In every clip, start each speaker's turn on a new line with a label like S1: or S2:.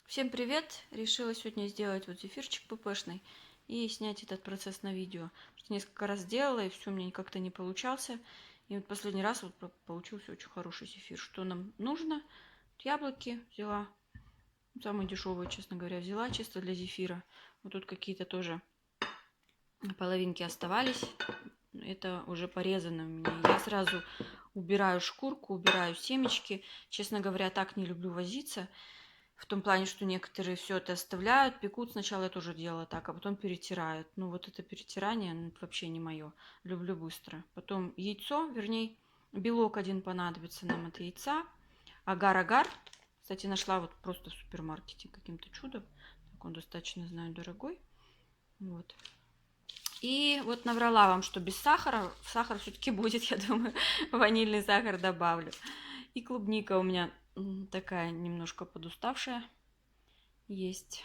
S1: Всем привет! Решила сегодня сделать вот зефирчик ппшный и снять этот процесс на видео. Что несколько раз делала, и все у меня как-то не получался. И вот последний раз вот получился очень хороший зефир. Что нам нужно? Яблоки взяла. Самые дешевые, честно говоря, взяла чисто для зефира. Вот тут какие-то тоже половинки оставались. Это уже порезано у меня. Я сразу убираю шкурку, убираю семечки. Честно говоря, так не люблю возиться. В том плане, что некоторые все это оставляют, пекут. Сначала я тоже делала так, а потом перетирают. Ну вот это перетирание это вообще не мое. Люблю быстро. Потом яйцо, вернее, белок один понадобится нам от яйца. Агар-агар. Кстати, нашла вот просто в супермаркете каким-то чудом. Так он достаточно, знаю, дорогой. Вот. И вот наврала вам, что без сахара. Сахар все-таки будет, я думаю. Ванильный сахар добавлю. И клубника у меня такая немножко подуставшая есть.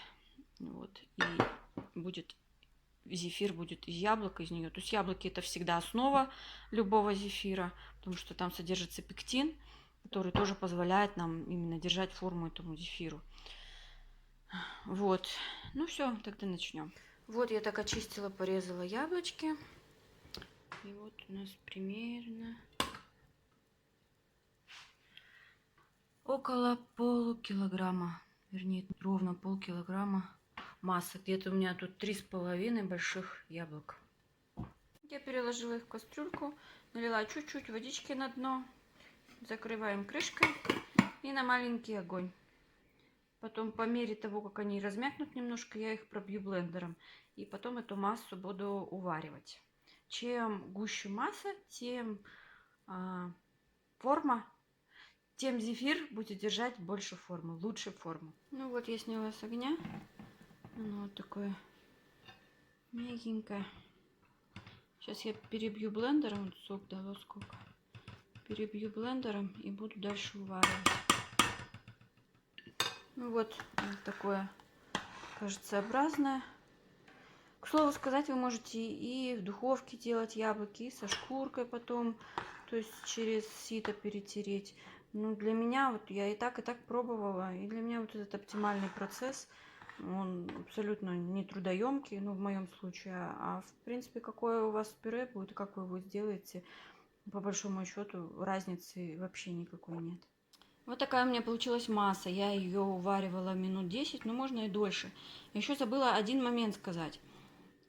S1: Вот. И будет зефир будет из яблок, из нее. То есть яблоки это всегда основа любого зефира, потому что там содержится пектин, который тоже позволяет нам именно держать форму этому зефиру. Вот. Ну все, тогда начнем. Вот я так очистила, порезала яблочки. И вот у нас примерно около полукилограмма, вернее, ровно полкилограмма массы. Где-то у меня тут 3,5 больших яблок. Я переложила их в кастрюльку, налила чуть-чуть водички на дно, закрываем крышкой и на маленький огонь. Потом по мере того, как они размякнут немножко, я их пробью блендером. И потом эту массу буду уваривать. Чем гуще масса, тем форма, тем зефир будет держать больше формы, лучше форму. Ну вот я сняла с огня. Оно вот такое мягенькое. Сейчас я перебью блендером. Вот сок дало сколько. Перебью блендером и буду дальше уваривать. Ну вот такое кашицеобразное. К слову сказать, вы можете и в духовке делать яблоки, и со шкуркой потом, то есть через сито перетереть. Ну, для меня, вот я и так пробовала, и для меня вот этот оптимальный процесс, он абсолютно не трудоемкий, ну, в моем случае, в принципе, какое у вас пюре будет, и как вы его сделаете, по большому счету, разницы вообще никакой нет. Вот такая у меня получилась масса. Я ее уваривала минут 10, но можно и дольше. Еще забыла один момент сказать.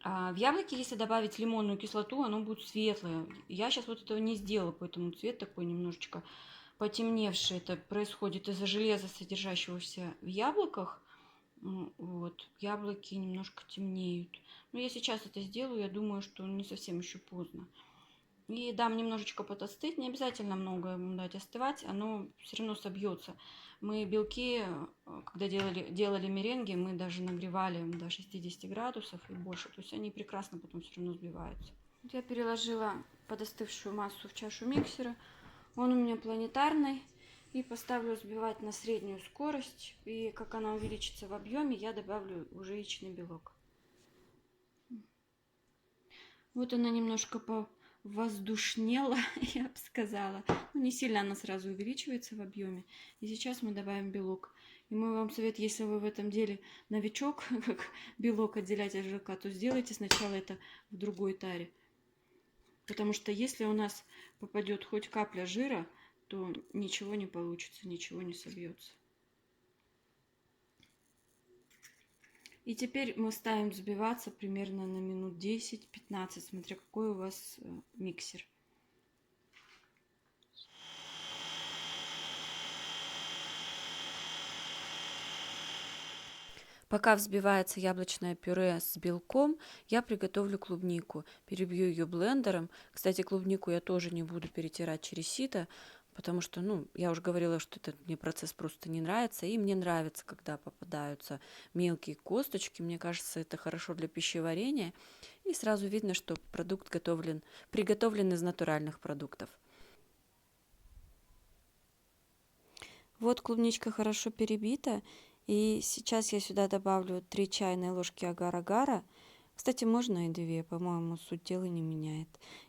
S1: В яблоке, если добавить лимонную кислоту, оно будет светлое. Я сейчас вот этого не сделала, поэтому цвет такой немножечко потемневший. Это происходит из-за железа, содержащегося в яблоках. Вот, яблоки немножко темнеют. Но я сейчас это сделаю, я думаю, что не совсем еще поздно. И дам немножечко подостыть, не обязательно много ему дать остывать, оно все равно собьется. Мы белки, когда делали меренги, мы даже нагревали до 60 градусов и больше, то есть они прекрасно потом все равно сбиваются. Я переложила подостывшую массу в чашу миксера, он у меня планетарный, и поставлю взбивать на среднюю скорость, и как она увеличится в объеме, я добавлю уже яичный белок. Вот она немножко воздушнела, я бы сказала. Ну, не сильно она сразу увеличивается в объеме. И сейчас мы добавим белок. И мой вам совет, если вы в этом деле новичок, как белок отделять от желтка, то сделайте сначала это в другой таре. Потому что если у нас попадет хоть капля жира, то ничего не получится, ничего не собьется. И теперь мы ставим взбиваться примерно на минут 10-15, смотря какой у вас миксер. Пока взбивается яблочное пюре с белком, я приготовлю клубнику. Перебью ее блендером. Кстати, клубнику я тоже не буду перетирать через сито, потому что, ну, я уже говорила, что этот мне процесс просто не нравится. И мне нравится, когда попадаются мелкие косточки. Мне кажется, это хорошо для пищеварения. И сразу видно, что продукт приготовлен из натуральных продуктов. Вот клубничка хорошо перебита. И сейчас я сюда добавлю 3 чайные ложки агар-агара. Кстати, можно и 2, по-моему, суть дела не меняет.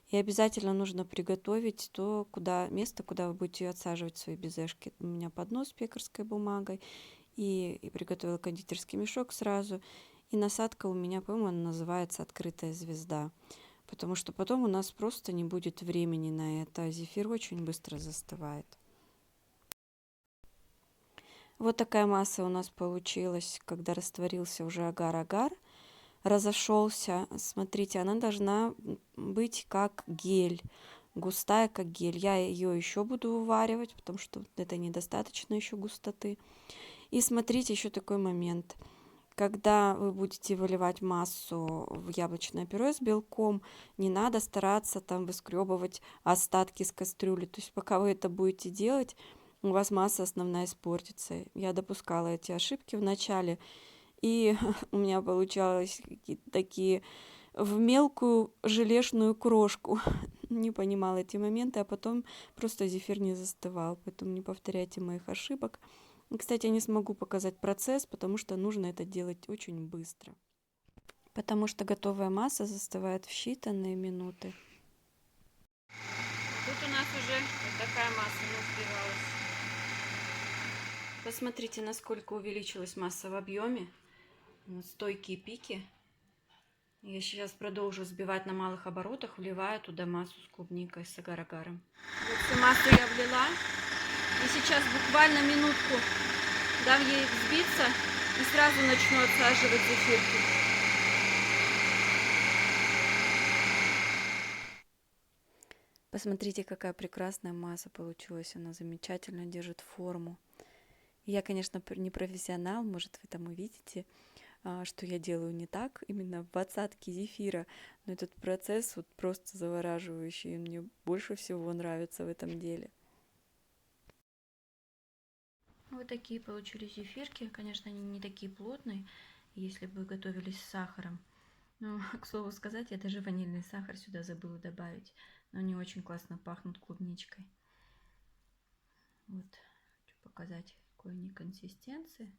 S1: И обязательно нужно приготовить то место, куда вы будете отсаживать свои безешки. У меня поднос с пекарской бумагой. и приготовила кондитерский мешок сразу. И насадка у меня, по-моему, она называется «Открытая звезда». Потому что потом у нас просто не будет времени на это, а зефир очень быстро застывает. Вот такая масса у нас получилась, когда растворился уже агар-агар, разошелся. Смотрите, она должна быть как гель, густая как гель. Я ее еще буду уваривать, потому что это недостаточно еще густоты. И смотрите, еще такой момент. Когда вы будете выливать массу в яблочное пюре с белком, не надо стараться там выскребывать остатки с кастрюли. То есть пока вы это будете делать, у вас масса основная испортится. Я допускала эти ошибки в начале, и у меня получалось какие-то такие в мелкую желешную крошку. Не понимала эти моменты, а потом просто зефир не застывал. Поэтому не повторяйте моих ошибок. И, кстати, я не смогу показать процесс, потому что нужно это делать очень быстро. Потому что готовая масса застывает в считанные минуты. Тут у нас уже вот такая масса назбивалась. Посмотрите, насколько увеличилась масса в объеме. Вот стойкие пики. Я сейчас продолжу взбивать на малых оборотах, вливая туда массу с клубникой, с агар-агаром. Вот всю массу я влила. И сейчас буквально минутку дам ей взбиться и сразу начну отсаживать зефирки. Посмотрите, какая прекрасная масса получилась. Она замечательно держит форму. Я, конечно, не профессионал, может, вы там увидите, что я делаю не так, именно в отсадке зефира. Но этот процесс вот просто завораживающий, и мне больше всего нравится в этом деле. Вот такие получились зефирки. Конечно, они не такие плотные, если бы готовились с сахаром. Но, к слову сказать, я даже ванильный сахар сюда забыла добавить. Но они очень классно пахнут клубничкой. Вот, хочу показать, какой они консистенции.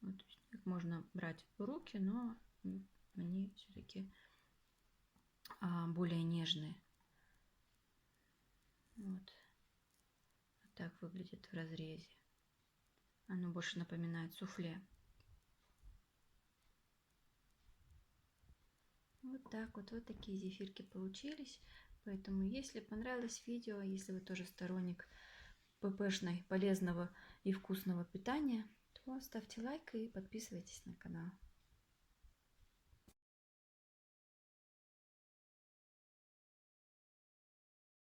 S1: Вот, их можно брать в руки, но они все-таки более нежные. Вот так выглядит в разрезе. Оно больше напоминает суфле. Вот так вот такие зефирки получились. Поэтому, если понравилось видео, если вы тоже сторонник ППшной, полезного и вкусного питания, то ставьте лайк и подписывайтесь на канал.